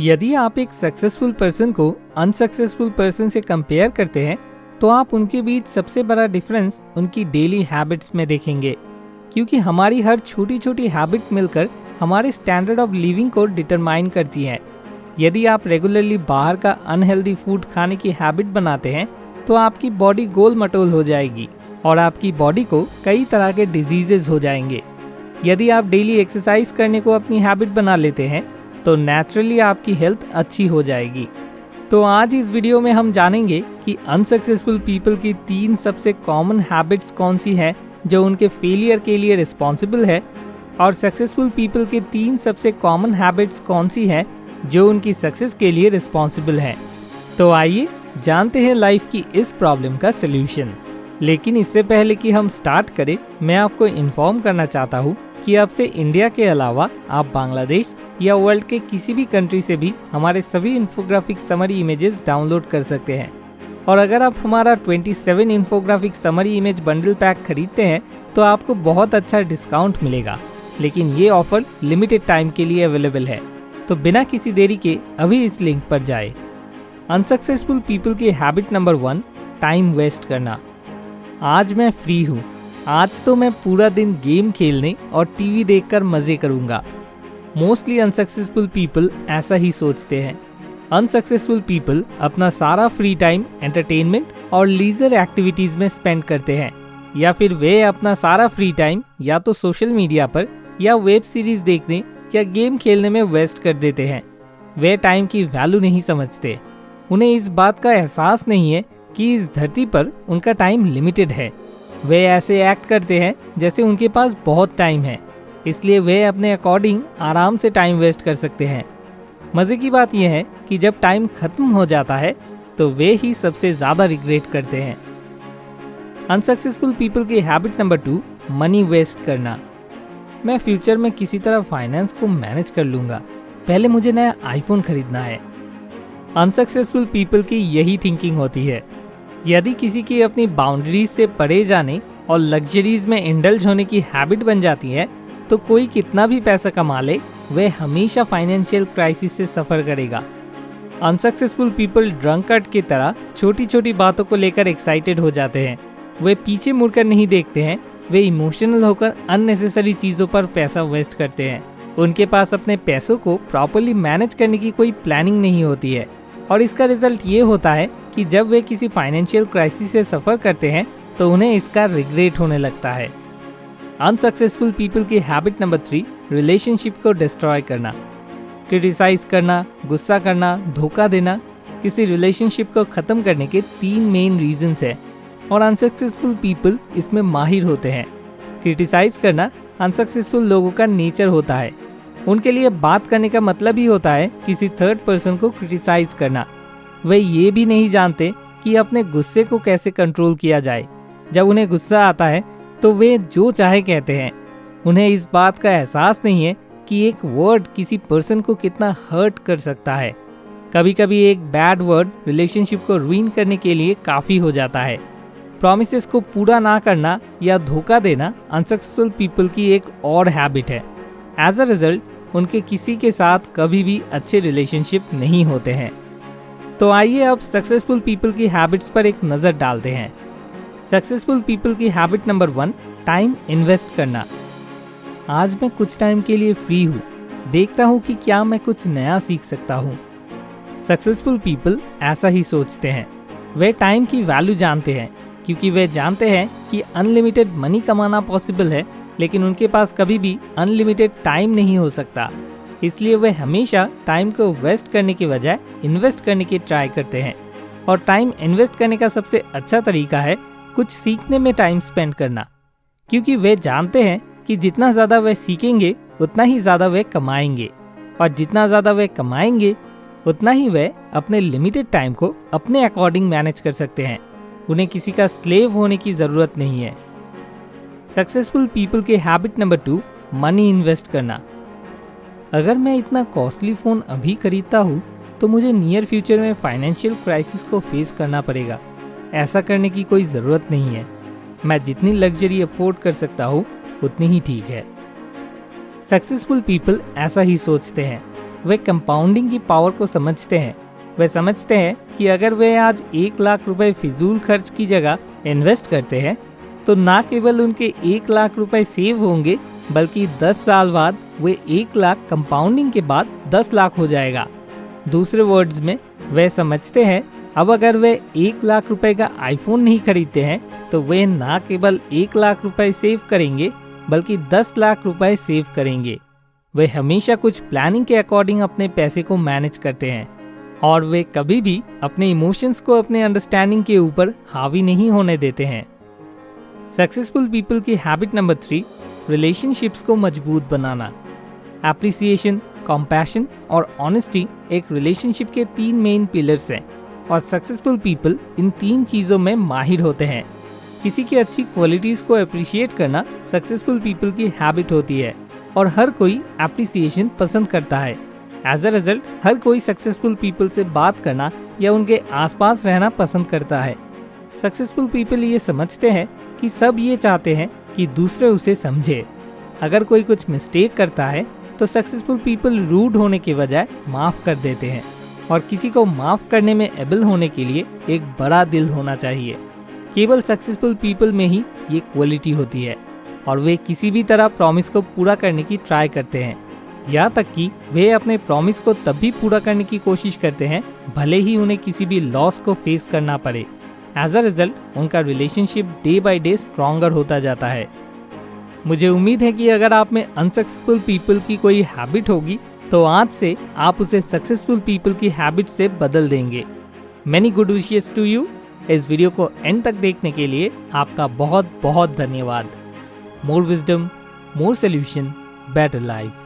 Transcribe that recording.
यदि आप एक सक्सेसफुल पर्सन को अनसक्सेसफुल पर्सन से कंपेयर करते हैं तो आप उनके बीच सबसे बड़ा डिफरेंस उनकी डेली हैबिट्स में देखेंगे, क्योंकि हमारी हर छोटी छोटी हैबिट मिलकर हमारे स्टैंडर्ड ऑफ लिविंग को डिटरमाइन करती है। यदि आप रेगुलरली बाहर का अनहेल्दी फूड खाने की हैबिट बनाते हैं तो आपकी बॉडी गोल मटोल हो जाएगी और आपकी बॉडी को कई तरह के डिजीजेज हो जाएंगे। यदि आप डेली एक्सरसाइज करने को अपनी हैबिट बना लेते हैं तो नेचुरली आपकी हेल्थ अच्छी हो जाएगी। तो आज इस वीडियो में हम जानेंगे कि अनसक्सेसफुल पीपल की 3 सबसे कॉमन हैबिट्स कौन सी है जो उनके फेलियर के लिए रिस्पॉन्सिबल है, और सक्सेसफुल पीपल के 3 सबसे कॉमन हैबिट्स कौन सी है जो उनकी सक्सेस के लिए रिस्पॉन्सिबल है। तो आइए जानते हैं लाइफ की इस प्रॉब्लम का सलूशन। लेकिन इससे पहले कि हम स्टार्ट करें, मैं आपको इन्फॉर्म करना चाहता हूँ कि अब से इंडिया के अलावा आप बांग्लादेश या वर्ल्ड के किसी भी कंट्री से भी हमारे सभी इन्फोग्राफिक समरी इमेजेस डाउनलोड कर सकते हैं। और अगर आप हमारा 27 infographic summary image bundle pack खरीदते हैं तो आपको बहुत अच्छा डिस्काउंट मिलेगा, लेकिन ये ऑफर लिमिटेड टाइम के लिए अवेलेबल है। तो बिना किसी देरी के अभी इस लिंक पर जाए। अनसक्सेसफुल पीपल की हैबिट नंबर 1, टाइम वेस्ट करना। आज मैं फ्री हूँ, आज तो मैं पूरा दिन गेम खेलने और टीवी देखकर मजे करूंगा। मोस्टली अनसक्सेसफुल पीपल ऐसा ही सोचते हैं। अनसक्सेसफुल पीपल अपना सारा फ्री टाइम एंटरटेनमेंट और लीजर एक्टिविटीज में स्पेंड करते हैं, या फिर वे अपना सारा फ्री टाइम या तो सोशल मीडिया पर या वेब सीरीज देखने या गेम खेलने में वेस्ट कर देते हैं। वे टाइम की वैल्यू नहीं समझते। उन्हें इस बात का एहसास नहीं है कि इस धरती पर उनका टाइम लिमिटेड है। वे ऐसे एक्ट करते हैं जैसे उनके पास बहुत टाइम है, इसलिए वे अपने अकॉर्डिंग आराम से टाइम वेस्ट कर सकते हैं। मजे की बात यह है कि जब टाइम खत्म हो जाता है तो वे ही सबसे ज्यादा रिग्रेट करते हैं। अनसक्सेसफुल पीपल की हैबिट नंबर 2, मनी वेस्ट करना। मैं फ्यूचर में किसी तरह फाइनेंस को मैनेज कर लूंगा, पहले मुझे नया आईफोन खरीदना है। अनसक्सेसफुल पीपल की यही थिंकिंग होती है। यदि किसी की अपनी बाउंड्रीज से परे जाने और लग्जरीज में इंडल्ज होने की हैबिट बन जाती है तो कोई कितना भी पैसा कमा ले, वह हमेशा फाइनेंशियल क्राइसिस से सफर करेगा। अनसक्सेसफुल पीपल ड्रंकर्ड की तरह छोटी छोटी बातों को लेकर एक्साइटेड हो जाते हैं। वे पीछे मुड़कर नहीं देखते हैं, वे इमोशनल होकर अननेसेसरी चीजों पर पैसा वेस्ट करते हैं। उनके पास अपने पैसों को प्रॉपर्ली मैनेज करने की कोई प्लानिंग नहीं होती है, और इसका रिजल्ट ये होता है कि जब वे किसी फाइनेंशियल क्राइसिस से सफर करते हैं तो उन्हें इसका रिग्रेट होने लगता है। अनसक्सेसफुल पीपल की हैबिट नंबर 3, रिलेशनशिप को डिस्ट्रॉय करना। क्रिटिसाइज करना, गुस्सा करना, धोखा देना किसी रिलेशनशिप को खत्म करने के 3 मेन रीजंस हैं, और अनसक्सेसफुल पीपल इसमें माहिर होते हैं। क्रिटिसाइज करना अनसक्सेसफुल लोगों का नेचर होता है। उनके लिए बात करने का मतलब ही होता है किसी थर्ड पर्सन को क्रिटिसाइज करना। वे ये भी नहीं जानते कि अपने गुस्से को कैसे कंट्रोल किया जाए। जब उन्हें गुस्सा आता है तो वे जो चाहे कहते हैं। उन्हें इस बात का एहसास नहीं है कि एक वर्ड किसी पर्सन को कितना हर्ट कर सकता है। कभी कभी एक बैड वर्ड रिलेशनशिप को रुइन करने के लिए काफ़ी हो जाता है। प्रॉमिसेस को पूरा ना करना या धोखा देना अनसक्सेसफुल पीपल की एक और हैबिट है। एज अ रिजल्ट उनके किसी के साथ कभी भी अच्छे रिलेशनशिप नहीं होते हैं। तो आइए अब सक्सेसफुल पीपल की हैबिट्स पर एक नज़र डालते हैं। सक्सेसफुल पीपल की हैबिट नंबर 1, टाइम इन्वेस्ट करना। आज मैं कुछ टाइम के लिए फ्री हूँ, देखता हूँ कि क्या मैं कुछ नया सीख सकता हूँ। सक्सेसफुल पीपल ऐसा ही सोचते हैं। वे टाइम की वैल्यू जानते हैं, क्योंकि वे जानते हैं कि अनलिमिटेड मनी कमाना पॉसिबल है, लेकिन उनके पास कभी भी अनलिमिटेड टाइम नहीं हो सकता। इसलिए वे हमेशा टाइम को वेस्ट करने की बजाय इन्वेस्ट करने की ट्राई करते हैं। और टाइम इन्वेस्ट करने का सबसे अच्छा तरीका है कुछ सीखने में टाइम स्पेंड करना, क्योंकि वे जानते हैं कि जितना ज़्यादा वे सीखेंगे उतना ही ज़्यादा वे कमाएंगे, और जितना ज़्यादा वे कमाएंगे उतना ही वे अपने लिमिटेड टाइम को अपने अकॉर्डिंग मैनेज कर सकते हैं। उन्हें किसी का स्लेव होने की ज़रूरत नहीं है। सक्सेसफुल पीपल के हैबिट नंबर 2, मनी इन्वेस्ट करना। अगर मैं इतना कॉस्टली फ़ोन अभी खरीदता हूँ तो मुझे नियर फ्यूचर में फाइनेंशियल क्राइसिस को फेस करना पड़ेगा। ऐसा करने की कोई ज़रूरत नहीं है। मैं जितनी लग्जरी अफोर्ड कर सकता हूँ उतनी ही ठीक है। सक्सेसफुल पीपल ऐसा ही सोचते हैं। वे कंपाउंडिंग की पावर को समझते हैं। वे समझते हैं कि अगर वे आज 1 लाख रुपए फिजूल खर्च की जगह इन्वेस्ट करते हैं तो ना केवल उनके 1 लाख रुपए सेव होंगे बल्कि 10 साल बाद वे 1 लाख कंपाउंडिंग के बाद 10 लाख हो जाएगा। दूसरे वर्ड्स में वे समझते हैं अब अगर वे 1 लाख रुपए का आईफोन नहीं खरीदते हैं तो वे ना केवल 1 लाख रुपए सेव करेंगे बल्कि 10 लाख रुपए सेव करेंगे। वे हमेशा कुछ प्लानिंग के अकॉर्डिंग अपने पैसे को मैनेज करते हैं और वे कभी भी अपने इमोशंस को अपने अंडरस्टैंडिंग के ऊपर हावी नहीं होने देते हैं। सक्सेसफुल पीपल की हैबिट नंबर 3, रिलेशनशिप्स को मजबूत बनाना। एप्रिसिएशन, कंपैशन और ऑनेस्टी एक रिलेशनशिप के 3 मेन पिलर्स हैं और सक्सेसफुल पीपल इन 3 चीज़ों में माहिर होते हैं। किसी की अच्छी क्वालिटीज़ को अप्रिशिएट करना सक्सेसफुल पीपल की हैबिट होती है और हर कोई एप्रिसिएशन पसंद करता है। एज अ रिजल्ट हर कोई सक्सेसफुल पीपल से बात करना या उनके आसपास रहना पसंद करता है। सक्सेसफुल पीपल ये समझते हैं कि सब ये चाहते हैं कि दूसरे उसे समझे। अगर कोई कुछ मिस्टेक करता है तो सक्सेसफुल पीपल रूड होने के बजाय माफ़ कर देते हैं और किसी को माफ़ करने में एबल होने के लिए एक बड़ा दिल होना चाहिए। केवल सक्सेसफुल पीपल में ही ये क्वालिटी होती है और वे किसी भी तरह प्रॉमिस को पूरा करने की ट्राई करते हैं, यहाँ तक कि वे अपने प्रॉमिस को तब भी पूरा करने की कोशिश करते हैं भले ही उन्हें किसी भी लॉस को फेस करना पड़े। एज अ रिजल्ट उनका relationship day by day stronger होता जाता है। मुझे उम्मीद है कि अगर आप में अनसक्सेसफुल पीपल की कोई हैबिट होगी तो आज से आप उसे सक्सेसफुल पीपल की हैबिट से बदल देंगे। Many good wishes to you. इस वीडियो को एंड तक देखने के लिए आपका बहुत बहुत धन्यवाद। More wisdom, more solution, better life.